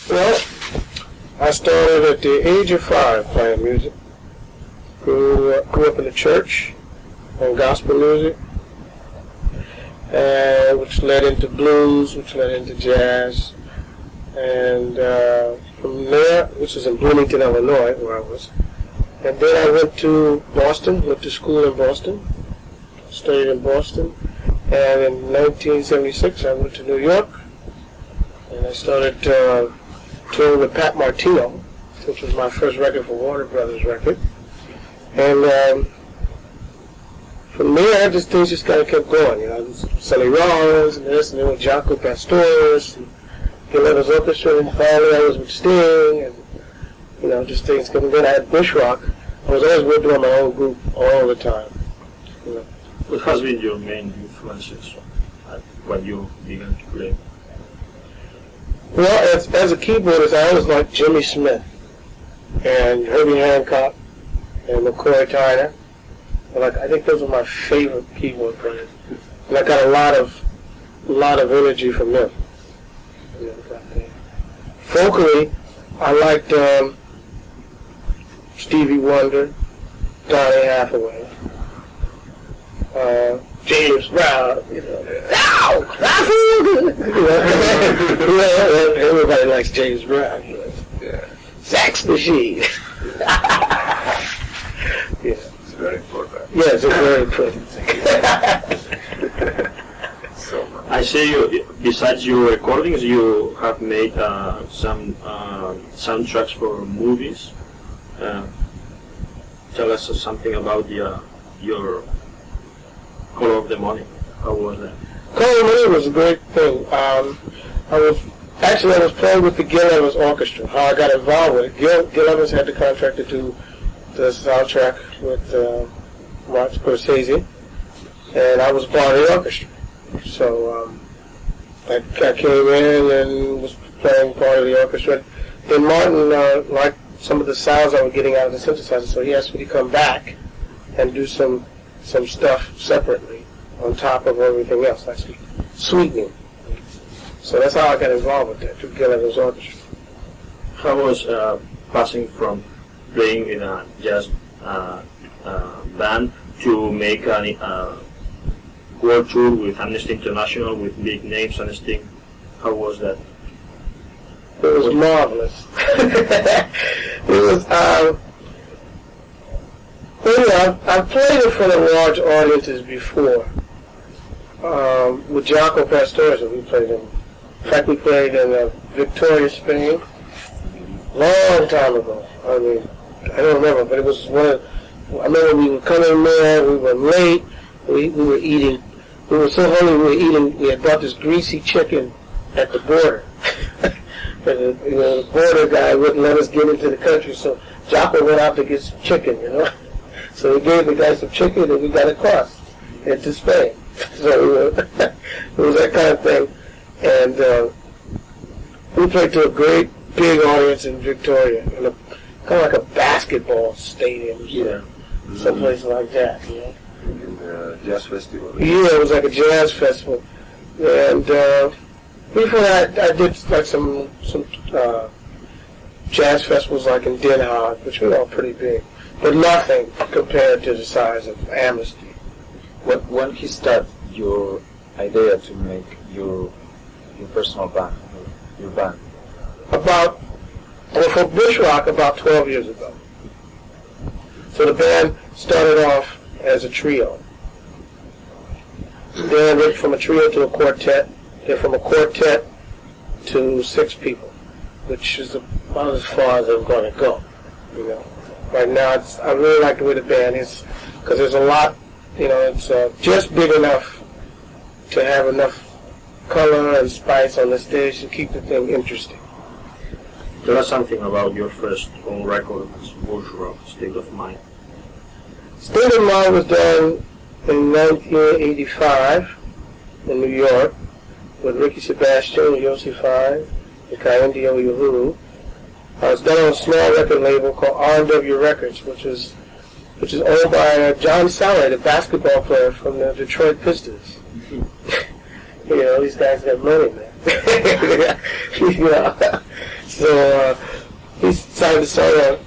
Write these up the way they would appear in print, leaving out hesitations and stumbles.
Well, I started at the age of 5 playing music. Grew up in the church on gospel music, which led into blues, which led into jazz. And from there, which is in Bloomington, Illinois, where I was. And then I went to Boston, went to school in Boston, studied in Boston. And in 1976, I went to New York, and I started touring with Pat Martino, which was my first record for Warner Brothers record. And from there, things just kind of kept going. You know, Sonny Rollins and this, and then with Jaco Pastorius, and Gil Evans Orchestra, and finally I was with Sting, and you know, just things coming in. I had Bushrock. I was always working on my own group all the time. You know. What has been your main influences when you began to play? Well, as a keyboardist, I always liked Jimmy Smith and Herbie Hancock and McCoy Tyner. I think those are my favorite keyboard players. And I got a lot of energy from them. You know, vocally, I liked Stevie Wonder, Donny Hathaway, James Brown, you know. Ow! I feel good! Everybody likes James Brown. You know. Yeah. Sax machine. Yeah. It's very important. Yes, it's very important. I see you, besides your recordings, you have made some soundtracks for movies. Tell us something about your Color of the Money. How was that? Color of the Money was a great thing. I was playing with the Gil Evans Orchestra. How I got involved with it. Gil Evans had the contract to do the soundtrack with Martin Scorsese, and I was part of the orchestra. So I came in and was playing part of the orchestra. Then Martin liked some of the sounds I was getting out of the synthesizer, so he asked me to come back and do some stuff separately on top of everything else, like sweetening. So that's how I got involved with that, through Gil Evans Orchestra. How was passing from playing in a jazz band to make a world tour with Amnesty International, with big names and Sting? How was that? It was marvelous. It was, I've played in front of large audiences before. With Jaco Pastorius, we played in fact, we played in Victoria, Spain, long time ago. I mean, I don't remember, but it was I remember we were coming there, we were late, we were eating, we were so hungry we had bought this greasy chicken at the border. But the border guy wouldn't let us get into the country, so Jaco went out to get some chicken, you know. So we gave the guy some chicken and we got across into Spain. So it was that kind of thing. And we played to a great big audience in Victoria, in kind of like a basketball stadium, someplace like that, you know. In the jazz festival. Yeah, it was like a jazz festival. And before that, I did like some jazz festivals like in Den Haag, which were all pretty big, but nothing compared to the size of Amnesty. When he started your idea to make your personal band, your band? For Bushrock, about 12 years ago. So the band started off as a trio. Then went from a trio to a quartet. Then from a quartet to 6 people, which is about as far as I'm going to go. You know, right now I really like the way the band is, because there's a lot. You know, it's just big enough to have enough color and spice on the stage to keep the thing interesting. Tell us something about your first own record, Bushrock, State of Mind. State of Mind was done in 1985 in New York with Ricky Sebastian, Yossi 5, and Kaindi Oyuhuru. It was done on a small record label called R&W Records, which is owned by John Salley, the basketball player from the Detroit Pistons. You know, these guys got money, man. You know? So he decided to start a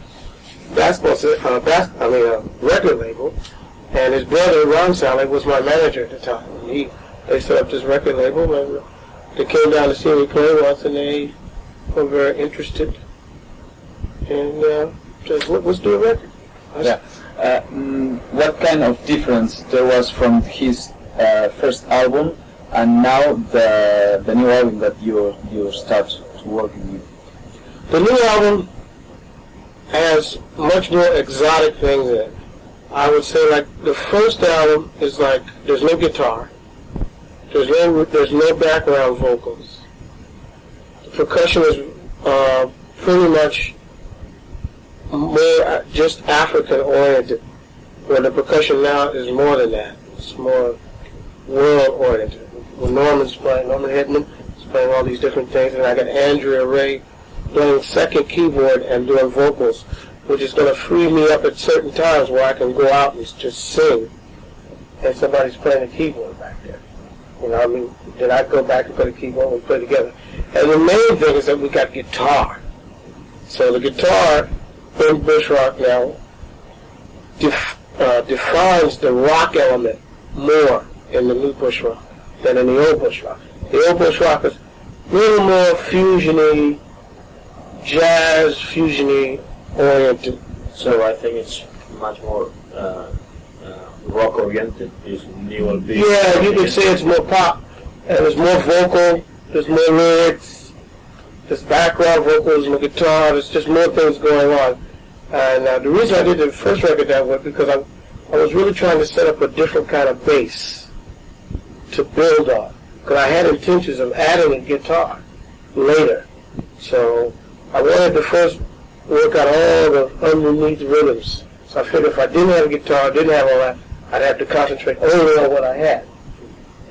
record label, and his brother Ron Sally was my manager at the time. And they set up this record label, and they came down to see me play once, and they were very interested, and just let's do a record. Yeah. What kind of difference there was from his first album and now the new album that you start working with? The new album has much more exotic things in it. I would say, like, the first album is like there's no guitar, there's no background vocals. The percussion is pretty much more just African oriented, where the percussion now is more than that. It's more world oriented. When Norman Hedman is playing all these different things, and I got Andrea Ray playing second keyboard and doing vocals, which is going to free me up at certain times where I can go out and just sing, and somebody's playing the keyboard back there. You know what I mean? Then I go back and play the keyboard and we play together. And the main thing is that we got guitar. So the guitar in bushrock now defines the rock element more in the new bushrock than in the old bushrock. The old bushrock is a little more fusion-y, jazz fusion-y oriented. So I think it's much more rock oriented. Is new and big. Yeah, you could say it's more pop, and there's more vocal, there's more lyrics, there's background vocals and the guitar. There's just more things going on. And the reason I did the first record that way because I was really trying to set up a different kind of bass to build on. Because I had intentions of adding a guitar later. So I wanted to first work out all the underneath rhythms. So I figured if I didn't have a guitar, didn't have all that, I'd have to concentrate only on what I had.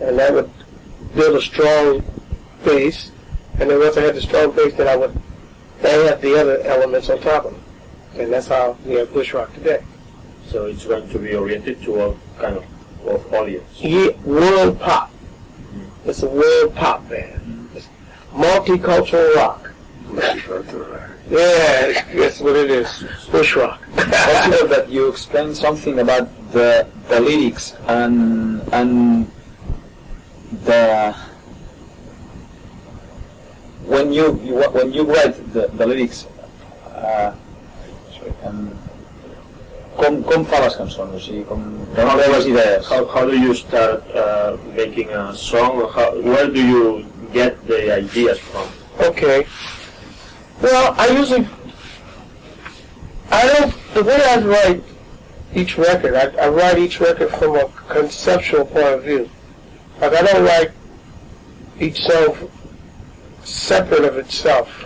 And that would build a strong bass. And then once I had the strong bass, then I would add the other elements on top of it. And that's how we have bushrock today. So it's going to be oriented to all kind of audience. Yeah, world pop. It's a world pop band. It's multicultural rock. Yeah, that's what it is. Bushrock. Also, that you explained something about the lyrics and the when you write the lyrics. Com fa les cançons? O sigui, com les idees? How do you start making a song? Where do you get the ideas from? Okay. Well, the way I write each record, I write each record from a conceptual point of view. Like, I don't write each song separate of itself.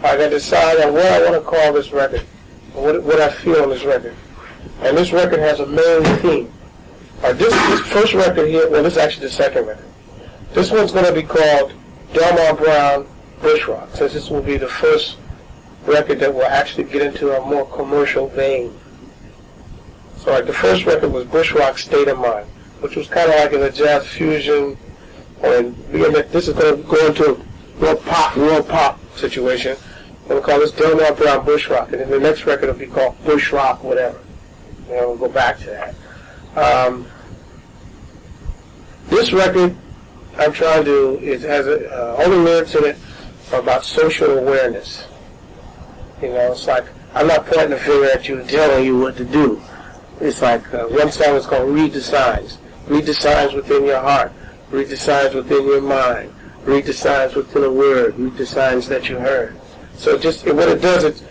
Like, I decide on what I want to call this record, what I feel on this record. And this record has a main theme. This first record here, well, this is actually the second record. This one's going to be called Delmar Brown Bushrock, since this will be the first record that will actually get into a more commercial vein. So like the first record was Bushrock State of Mind, which was kind of like in a jazz fusion, and this is going to go into a world pop situation. We'll call this Delmar Brown Bushrock, and then the next record will be called Bushrock whatever. You know, we'll go back to that. This record I'm trying to has all the lyrics in it are about social awareness. You know, it's like I'm not pointing a finger at you and telling you what to do. It's like one song is called Read the Signs. Read the signs within your heart. Read the signs within your mind. Read the signs within a word. Read the signs that you heard. So what it does, it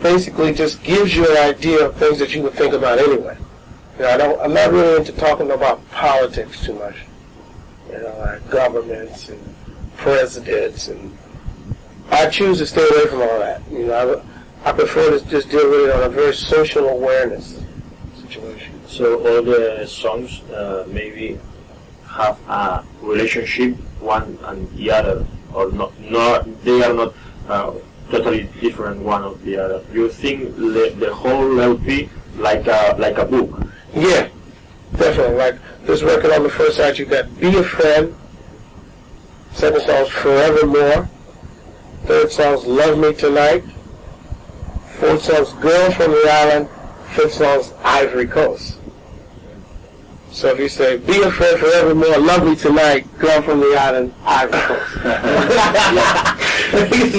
basically just gives you an idea of things that you would think about anyway. You know, I'm not really into talking about politics too much. You know, like governments and presidents, and I choose to stay away from all that. You know, I prefer to just deal with it on a very social awareness situation. So all the songs maybe have a relationship one and the other, or not they are not totally different one of the other. You think the whole LP like a book? Yeah, definitely. Like this record on the first side, you got Be a Friend, Second song's Forevermore. Third song's Love Me Tonight. Fourth song's Girl from the Island. Fifth song's Ivory Coast. So if you say, be a friend forevermore, love me tonight, girl from the island, Ivory Coast.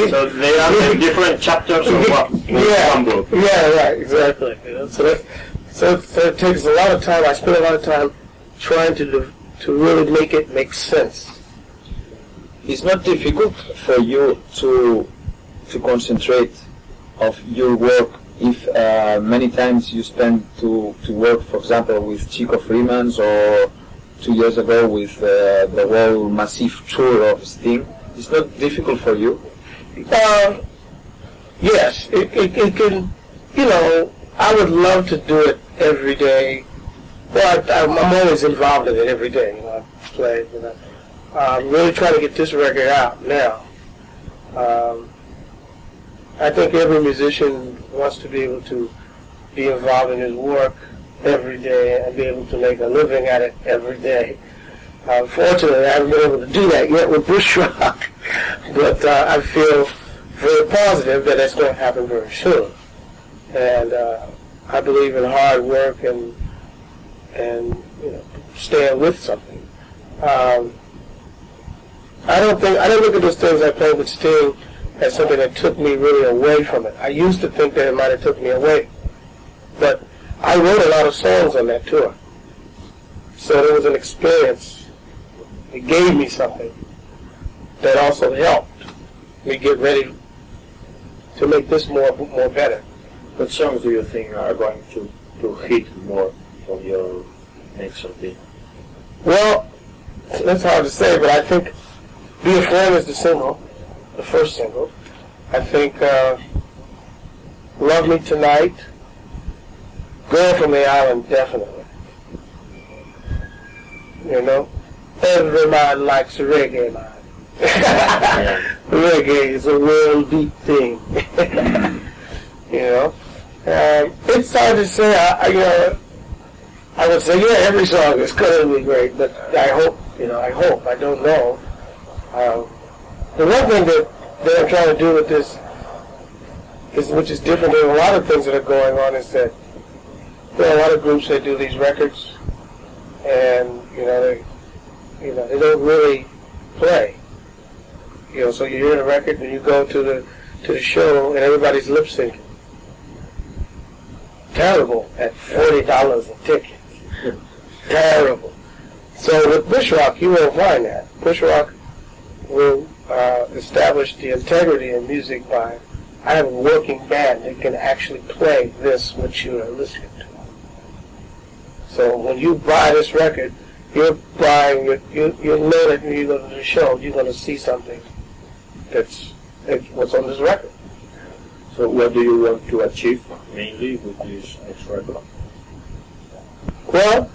So they are in different chapters of one book. Yeah, right, exactly. You know, so it takes a lot of time. I spend a lot of time trying to really make it make sense. It's not difficult for you to concentrate of your work if many times you spend to work, for example, with Chico Freeman's or 2 years ago with the whole massive tour of Sting. It's not difficult for you? Yes, it can, you know, I would love to do it every day. Well, I'm always involved in it every day. You know, I play, you know. I'm really trying to get this record out now. I think every musician wants to be able to be involved in his work every day and be able to make a living at it every day. Fortunately, I haven't been able to do that yet with bushrock, but I feel very positive that that's going to happen very soon. And I believe in hard work and you know, staying with something. I don't look at those things I played with Sting as something that took me really away from it. I used to think that it might have took me away, but I wrote a lot of songs on that tour. So there was an experience. It gave me something that also helped me get ready to make this more better. What songs do you think are going to hit more from your next LP? Well, that's hard to say, but I think Be a Friend is the single. The first single. I think Love Me Tonight, Girl from the Island, definitely. You know, everybody likes reggae, man. Reggae is a real deep thing. You know, it's hard to say. I would say, yeah, every song is going to be great, but I hope, I don't know. The one thing that I'm trying to do with this, which is different than a lot of things that are going on, is that there are a lot of groups that do these records, and they don't really play. So you hear the record and you go to the show and everybody's lip syncing. Terrible at $40 a ticket. Terrible. So with bushrock, you won't find that. Bushrock will establish the integrity of music by I have a working band that can actually play this what you are listening to. So when you buy this record, you'll know that when you go to the show, you're going to see something that's what's on this record. So what do you want to achieve mainly with this next record? Well,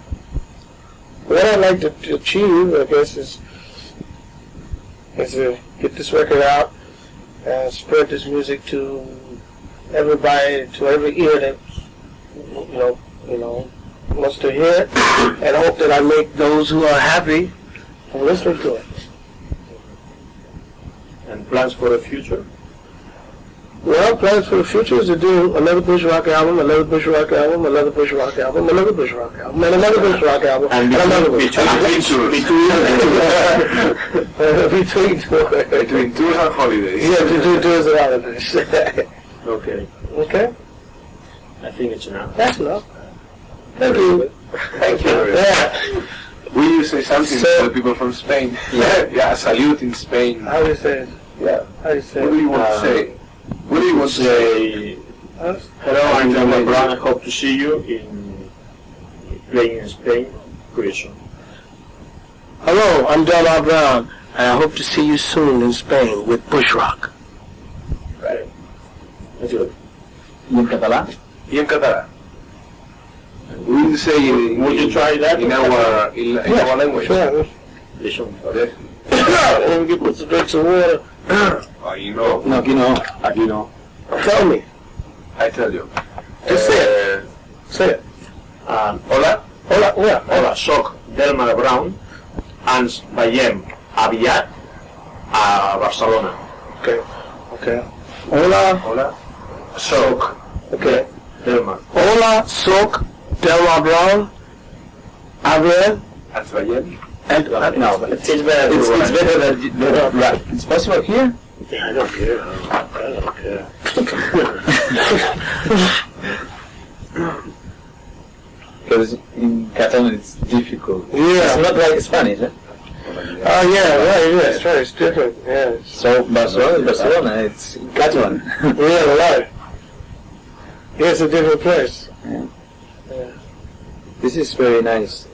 what I'd like to achieve, I guess, is to get this record out and spread this music to everybody, to every ear that wants to hear it, and hope that I make those who are happy from listening to it. And plans for the future? Well, plans for the future is to do another bushrock album, another bushrock album, another bushrock album, another bushrock album, and another bushrock album, and another Between tours and holidays. Yeah, between tours and holidays. Okay. Okay? I think it's enough. That's enough. Thank you. Thank you. Yeah. Will you say something to the people from Spain? Yeah, salute in Spain. How do you say it? Yeah. How do you say it? What do you want to say? What do you want to say? Hello, I'm Delmar Brown. I hope to see you playing in Spain pretty soon. Hello, I'm Delmar Brown, and I hope to see you soon in Spain with bushrock. Right. That's good. ¿Y en catalán? Y en catalán. Will you say Would you try that? in our language? Sure. Listen. Okay. Let me get put some drinks of water. Oh, you know. No, aquí no. Tell me. I tell you. Just say it. Say it. Hola. Hola, yeah. Hola, soc Delmar Brown. Ens veiem aviat a Barcelona. Okay. Hola, Hola. Soc. okay. Delmar. Hola, soc Delmar Brown, Adrian, Xavi. and No, but it's better. It's better than right. It's possible here. Yeah, I don't care. I don't care. Because in Catalan it's difficult. Yeah. It's not like Spanish, eh? Oh yeah, right. Yeah, it's right. It's different. Yeah. So Barcelona, it's Catalan. Yeah, right. Yeah, it's a different place. This is very nice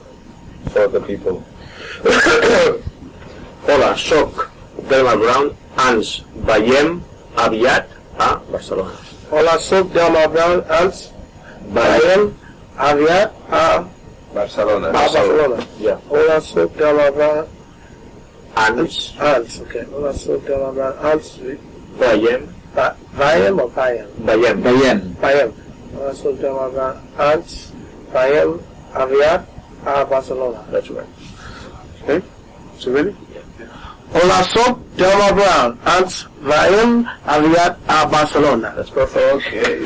for the people. Hola, soc Delmar Brown. Ens veiem aviat a Barcelona. Hola, soc Delmar Brown, Ants, Bayern, Aviat, Barcelona. Barcelona. Yeah. Hola, soc Delmar Brown, Ens Ants, okay. Hola, soc Delmar Brown, Ants, veiem. Bayern or Bayern? Veiem. Bayern. Bayern. Hola, soc Delmar Brown, Ants, Bayern, Aviat, Barcelona. That's right. Okay? So ready? Hola, soc Delmar Brown, Ants, Bayern, Aviat, Barcelona. That's perfect. Okay.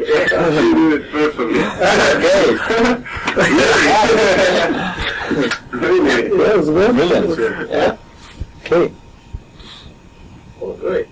You do it perfectly. Yeah, it was good. Brilliant. Yeah. Okay. Oh, great.